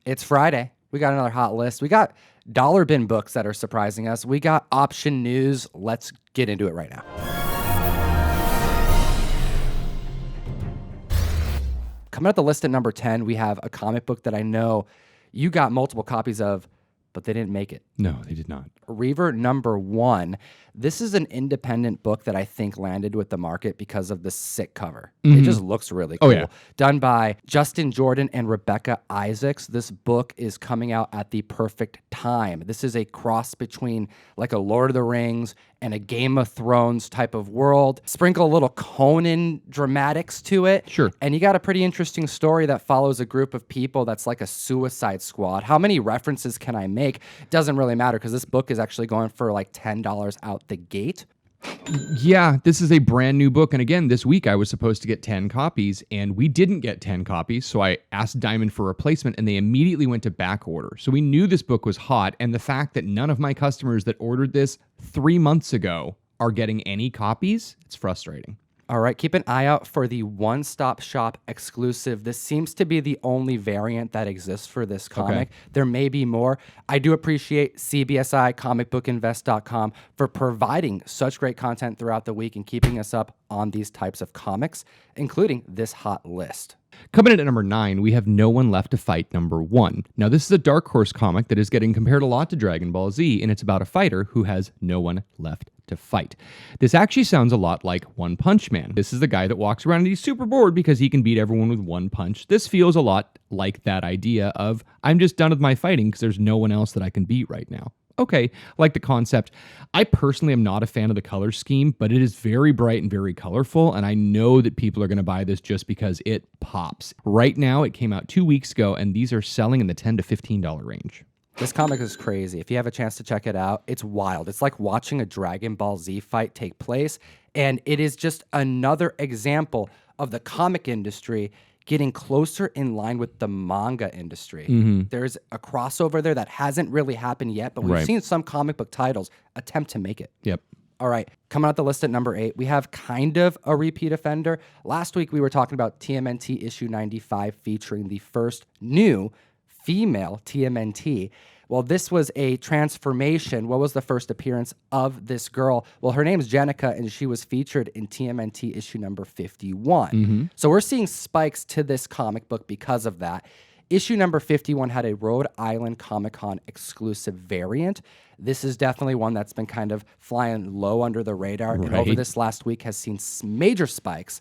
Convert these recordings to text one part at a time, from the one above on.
It's Friday. We got another hot list. We got dollar bin books that are surprising us. We got option news. Let's get into it right now. Coming up the list at number 10, we have a comic book that I know you got multiple copies of, but they didn't make it. No, they did not. Reaver number 1. This is an independent book that I think landed with the market because of the sick cover. It just looks really cool. Oh, yeah. Done by Justin Jordan and Rebecca Isaacs. This book is coming out at the perfect time. This is a cross between like a Lord of the Rings and a Game of Thrones type of world. Sprinkle a little Conan dramatics to it. Sure. And you got a pretty interesting story that follows a group of people that's like a suicide squad. How many references can I make? Doesn't really matter because this book is actually going for like $10 out the gate. Yeah, this is a brand new book. And again, this week I was supposed to get 10 copies and we didn't get 10 copies. So I asked Diamond for a replacement and they immediately went to back order. So we knew this book was hot. And the fact that none of my customers that ordered this 3 months ago are getting any copies, it's frustrating. All right, keep an eye out for the one-stop shop exclusive. This seems to be the only variant that exists for this comic. Okay. There may be more. I do appreciate CBSI, comicbookinvest.com, for providing such great content throughout the week and keeping us up on these types of comics, including this hot list. Coming in at number 9, we have No One Left to Fight number 1. Now, this is a Dark Horse comic that is getting compared a lot to Dragon Ball Z, and it's about a fighter who has no one left to fight. This actually sounds a lot like One Punch Man. This is the guy that walks around and he's super bored because he can beat everyone with one punch. This feels a lot like that idea of, I'm just done with my fighting because there's no one else that I can beat right now. Okay, like the concept. I personally am not a fan of the color scheme, but it is very bright and very colorful, and I know that people are going to buy this just because it pops. Right now, it came out 2 weeks ago, and these are selling in the $10 to $15 range. This comic is crazy. If you have a chance to check it out, it's wild. It's like watching a Dragon Ball Z fight take place, and it is just another example of the comic industry getting closer in line with the manga industry. There's a crossover there that hasn't really happened yet, but we've seen some comic book titles attempt to make it. Yep. All right, coming out the list at number 8, we have kind of a repeat offender. Last week, we were talking about TMNT issue 95 featuring the first new female TMNT. Well, this was a transformation. What was the first appearance of this girl? Well, her name's Jenica, and she was featured in TMNT issue number 51. So we're seeing spikes to this comic book because of that. Issue number 51 had a Rhode Island Comic-Con exclusive variant. This is definitely one that's been kind of flying low under the radar, and over this last week has seen major spikes.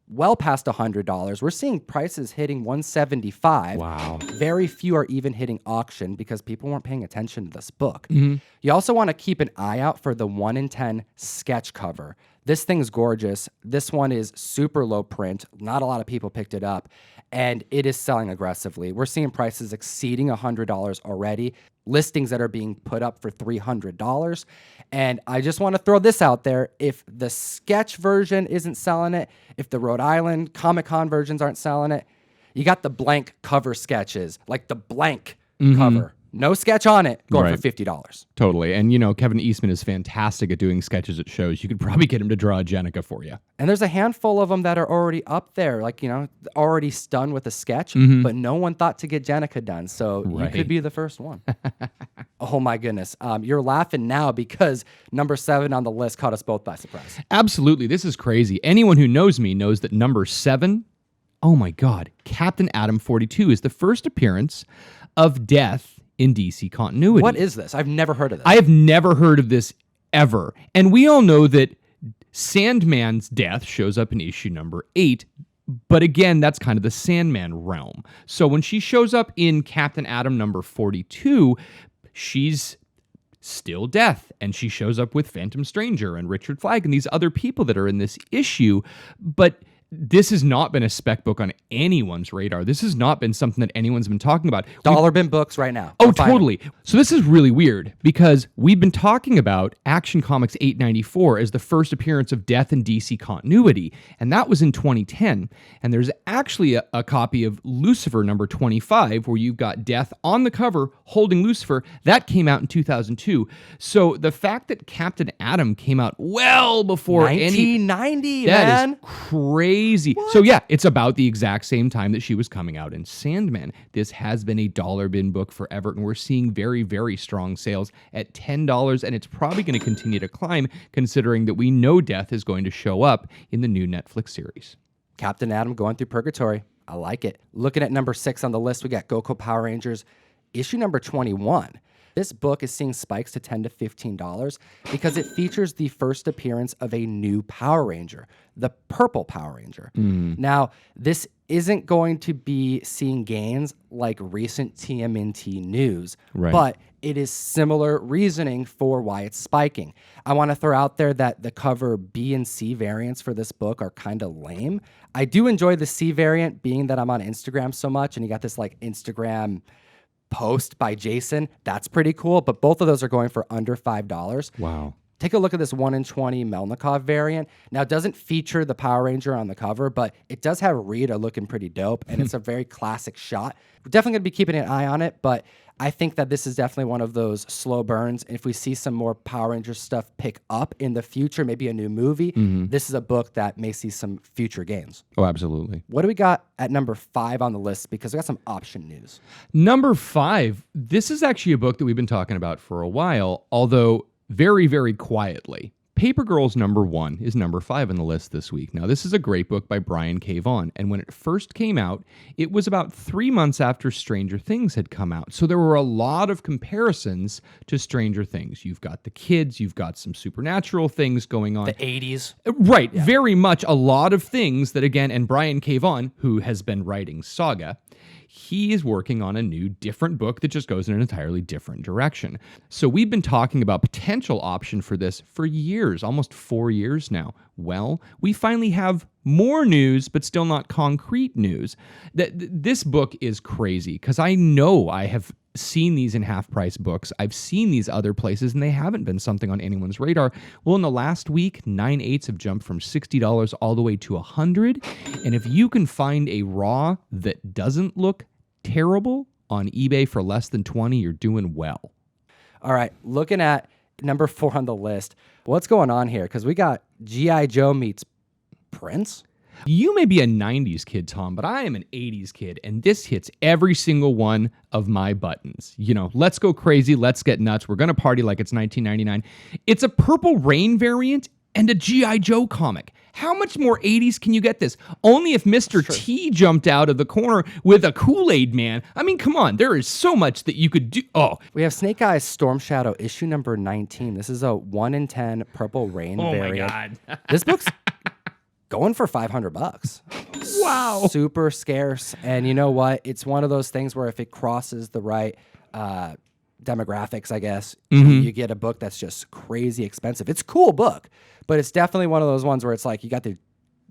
Well past $100. We're seeing prices hitting $175. Wow. Very few are even hitting auction because people weren't paying attention to this book. You also want to keep an eye out for the 1 in 10 sketch cover. This thing's gorgeous. This one is super low print. Not a lot of people picked it up, and it is selling aggressively. We're seeing prices exceeding $100 already, listings that are being put up for $300. And I just want to throw this out there. If the sketch version isn't selling it, if the Rhode Island Comic-Con versions aren't selling it, you got the blank cover sketches, like the blank cover. No sketch on it, going for $50. Totally. And, you know, Kevin Eastman is fantastic at doing sketches at shows. You could probably get him to draw a Jenica for you. And there's a handful of them that are already up there, like, you know, already done with a sketch, but no one thought to get Jenica done. So you could be the first one. Oh, my goodness. You're laughing now because number 7 on the list caught us both by surprise. Absolutely. This is crazy. Anyone who knows me knows that number 7, oh, my God, Captain Atom 42 is the first appearance of Death in DC continuity. What is this? I've never heard of this. I have never heard of this ever. And we all know that Sandman's death shows up in issue number 8, but again, that's kind of the Sandman realm. So when she shows up in Captain Atom number 42, she's still Death, and she shows up with Phantom Stranger and Richard Flagg and these other people that are in this issue, but this has not been a spec book on anyone's radar. This has not been something that anyone's been talking about. Dollar bin books right now. Oh, totally. So this is really weird because we've been talking about Action Comics 894 as the first appearance of Death in DC continuity, and that was in 2010. And there's actually a copy of Lucifer number 25 where you've got Death on the cover holding Lucifer. That came out in 2002. So the fact that Captain Atom came out well before 1990, that man. is crazy. crazy. So yeah, it's about the exact same time that she was coming out in Sandman. This has been a dollar bin book forever, and we're seeing very, very strong sales at $10, and it's probably going to continue to climb considering that we know death is going to show up in the new Netflix series. Captain Atom going through purgatory. I like it. Looking at number 6 on the list, we got Goku Power Rangers, issue number 21. This book is seeing spikes to $10 to $15 because it features the first appearance of a new Power Ranger, the Purple Power Ranger. Now, this isn't going to be seeing gains like recent TMNT news, but it is similar reasoning for why it's spiking. I want to throw out there that the cover B and C variants for this book are kind of lame. I do enjoy the C variant, being that I'm on Instagram so much, and you got this like Instagram post by Jason. That's pretty cool, but both of those are going for under $5. Wow. Take a look at this 1 in 20 Melnikov variant. Now, it doesn't feature the Power Ranger on the cover, but it does have Rita looking pretty dope, and it's a very classic shot. We're definitely going to be keeping an eye on it, but I think that this is definitely one of those slow burns. If we see some more Power Ranger stuff pick up in the future, maybe a new movie, this is a book that may see some future gains. Oh, absolutely. What do we got at number 5 on the list? Because we got some option news. Number 5, this is actually a book that we've been talking about for a while, although very, very quietly. Paper Girls number 1 is number 5 on the list this week. Now, this is a great book by Brian K. Vaughan, and when it first came out, it was about 3 months after Stranger Things had come out. So there were a lot of comparisons to Stranger Things. You've got the kids, you've got some supernatural things going on. The 80s. Right, very much a lot of things that, again, and Brian K. Vaughan, who has been writing Saga, he is working on a new, different book that just goes in an entirely different direction. So we've been talking about potential option for this for years, almost 4 years now. Well, we finally have more news, but still not concrete news. This book is crazy because I know I have seen these in half-price books. I've seen these other places, and they haven't been something on anyone's radar. Well, in the last week, 9/8 have jumped from $60 all the way to $100. And if you can find a raw that doesn't look terrible on eBay for less than $20, you're doing well. All right, looking at number 4 on the list, what's going on here? Because we got G.I. Joe meets Prince. You may be a 90s kid, Tom, but I am an 80s kid, and this hits every single one of my buttons. You know, let's go crazy, let's get nuts, we're going to party like it's 1999. It's a Purple Rain variant and a G.I. Joe comic. How much more 80s can you get this? Only if Mr. T jumped out of the corner with a Kool-Aid Man. I mean, come on, there is so much that you could do. Oh. We have Snake Eyes Storm Shadow, issue number 19. This is a 1 in 10 Purple Rain variant. Oh, my God. This book's going for $500. Wow. Super scarce. And you know what? It's one of those things where if it crosses the right demographics, I guess, you get a book that's just crazy expensive. It's a cool book, but it's definitely one of those ones where it's like you got the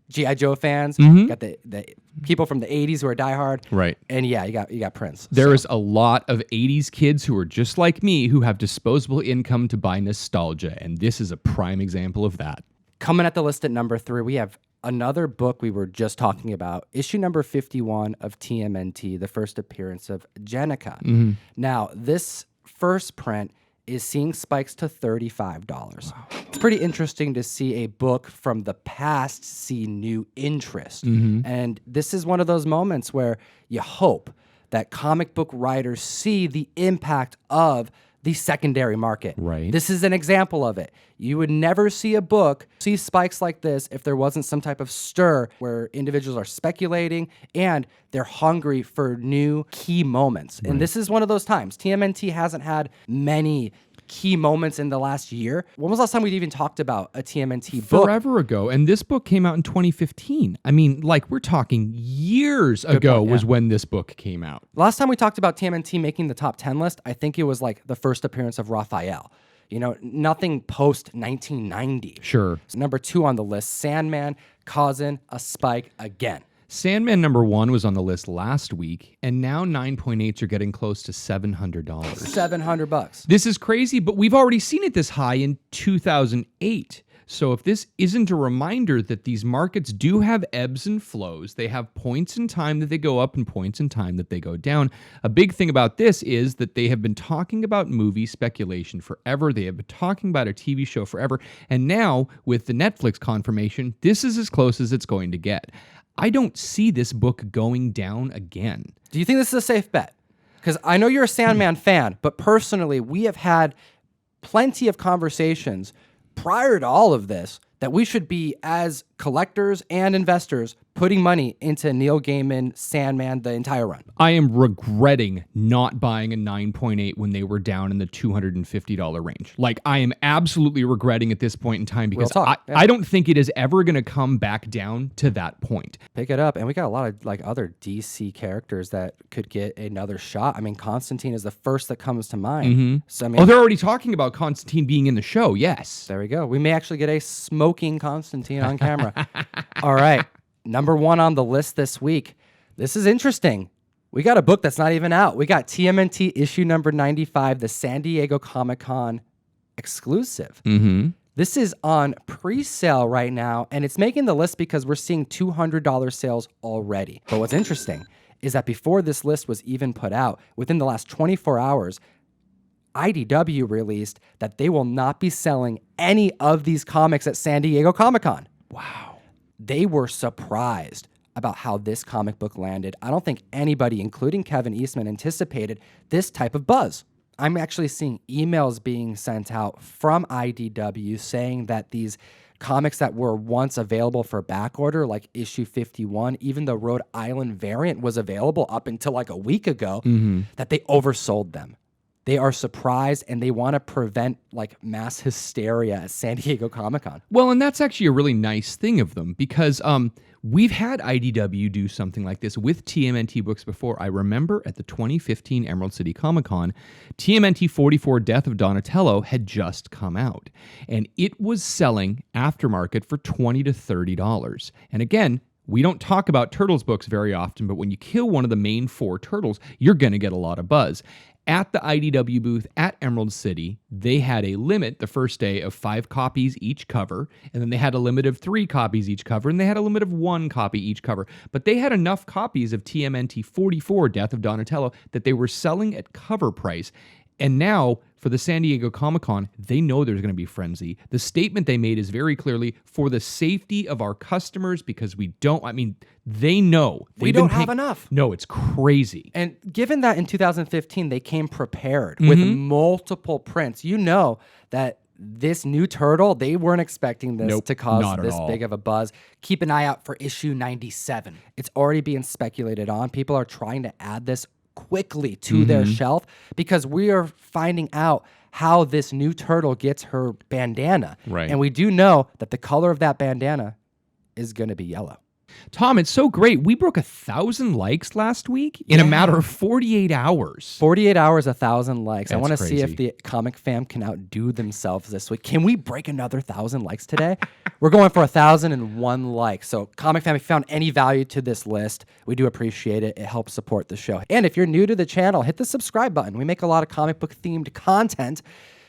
G.I. Joe fans, you got the people from the 80s who are diehard. Right. And yeah, you got Prince. There is a lot of 80s kids who are just like me who have disposable income to buy nostalgia, and this is a prime example of that. Coming at the list at number 3, we have another book we were just talking about, issue number 51 of TMNT, the first appearance of Jenica. Now, this first print is seeing spikes to $35. Wow. It's pretty interesting to see a book from the past see new interest. And this is one of those moments where you hope that comic book writers see the impact of the secondary market. Right. This is an example of it. You would never see a book see spikes like this if there wasn't some type of stir where individuals are speculating and they're hungry for new key moments. And this is one of those times. TMNT hasn't had many key moments in the last year. When was the last time we'd even talked about a TMNT book? Forever ago. And this book came out in 2015. I mean, like, we're talking years ago was when this book came out. Last time we talked about TMNT making the top 10 list, I think it was like the first appearance of Raphael. You know, nothing post 1990. Sure. So number 2 on the list, Sandman causing a spike again. Sandman number 1 was on the list last week, and now 9.8s are getting close to $700. $700. This is crazy, but we've already seen it this high in 2008. So if this isn't a reminder that these markets do have ebbs and flows, they have points in time that they go up and points in time that they go down. A big thing about this is that they have been talking about movie speculation forever. They have been talking about a TV show forever. And now with the Netflix confirmation, this is as close as it's going to get. I don't see this book going down again. Do you think this is a safe bet? Because I know you're a Sandman fan, but personally, we have had plenty of conversations prior to all of this that we should be, as collectors and investors, putting money into Neil Gaiman, Sandman, the entire run. I am regretting not buying a 9.8 when they were down in the $250 range. Like, I am absolutely regretting at this point in time because I don't think it is ever going to come back down to that point. Pick it up, and we got a lot of other DC characters that could get another shot. I mean, Constantine is the first that comes to mind. Mm-hmm. So I mean, they're already talking about Constantine being in the show. Yes. There we go. We may actually get a smoking Constantine on camera. All right. Number 1 on the list this week. This is interesting. We got a book that's not even out. We got TMNT issue number 95, the San Diego Comic-Con exclusive. Mm-hmm. This is on pre-sale right now, and it's making the list because we're seeing $200 sales already. But what's interesting is that before this list was even put out, within the last 24 hours, IDW released that they will not be selling any of these comics at San Diego Comic-Con. Wow. They were surprised about how this comic book landed. I don't think anybody, including Kevin Eastman, anticipated this type of buzz. I'm actually seeing emails being sent out from IDW saying that these comics that were once available for back order, like issue 51, even the Rhode Island variant was available up until like a week ago, that they oversold them. They are surprised, and they want to prevent like mass hysteria at San Diego Comic-Con. Well, and that's actually a really nice thing of them because we've had IDW do something like this with TMNT books before. I remember at the 2015 Emerald City Comic-Con, TMNT 44 Death of Donatello had just come out, and it was selling aftermarket for $20 to $30. And again, we don't talk about Turtles books very often, but when you kill one of the main 4 Turtles, you're going to get a lot of buzz. At the IDW booth at Emerald City, they had a limit the first day of 5 copies each cover, and then they had a limit of 3 copies each cover, and they had a limit of 1 copy each cover. But they had enough copies of TMNT 44 Death of Donatello that they were selling at cover price. And now, for the San Diego Comic-Con, they know there's going to be frenzy. The statement they made is very clearly for the safety of our customers, because they know. We don't have enough. No, it's crazy. And given that in 2015, they came prepared with multiple prints, you know that this new turtle, they weren't expecting this to cause this big of a buzz. Keep an eye out for issue 97. It's already being speculated on. People are trying to add this quickly to their shelf because we are finding out how this new turtle gets her bandana. Right. And we do know that the color of that bandana is going to be yellow. Tom, it's so great. We broke 1,000 likes last week in a matter of 48 hours. 48 hours, 1,000 likes. That's I want to see crazy. if the comic fam can outdo themselves this week. Can we break another 1,000 likes today? We're going for 1,001 likes. So comic fam, if you found any value to this list, we do appreciate it. It helps support the show. And if you're new to the channel, hit the subscribe button. We make a lot of comic book themed content.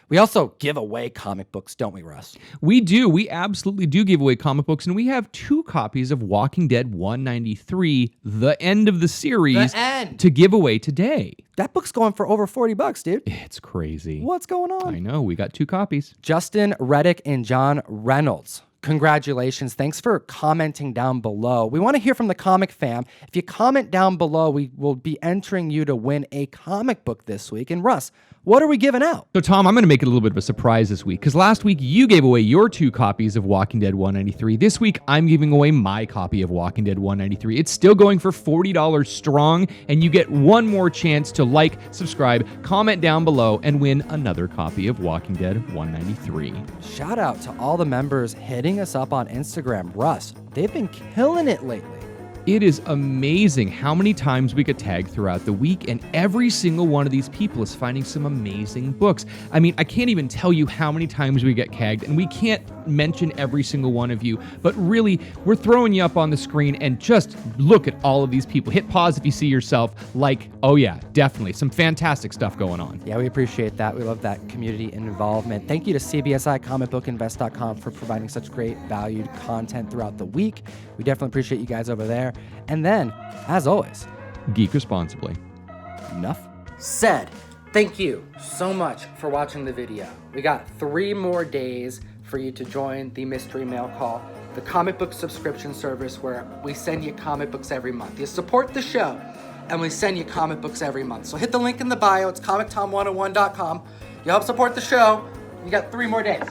We also give away comic books, don't we, Russ? We do. We absolutely do give away comic books, and we have 2 copies of Walking Dead 193, the end of the series, to give away today. That book's going for over $40, dude. It's crazy. What's going on? I know. We got 2 copies. Justin Reddick and John Reynolds. Congratulations. Thanks for commenting down below. We want to hear from the comic fam. If you comment down below, we will be entering you to win a comic book this week. And Russ, what are we giving out? So, Tom, I'm going to make it a little bit of a surprise this week, because last week you gave away your 2 copies of Walking Dead 193. This week, I'm giving away my copy of Walking Dead 193. It's still going for $40 strong, and you get one more chance to like, subscribe, comment down below, and win another copy of Walking Dead 193. Shout out to all the members hitting us up on Instagram. Russ, they've been killing it lately. It is amazing how many times we get tagged throughout the week, and every single one of these people is finding some amazing books. I mean, I can't even tell you how many times we get tagged, and we can't mention every single one of you, but really, we're throwing you up on the screen, and just look at all of these people. Hit pause if you see yourself, like, oh yeah, definitely, some fantastic stuff going on. Yeah, we appreciate that. We love that community involvement. Thank you to CBSI comicbookinvest.com for providing such great valued content throughout the week. We definitely appreciate you guys over there. And then, as always, Geek responsibly. enough said. Thank you so much for watching the video. We got 3 more days for you to join the Mystery Mail Call, the comic book subscription service where we send you comic books every month. You support the show, and we send you comic books every month. So hit the link in the bio. It's comictom101.com. You help support the show. You got 3 more days.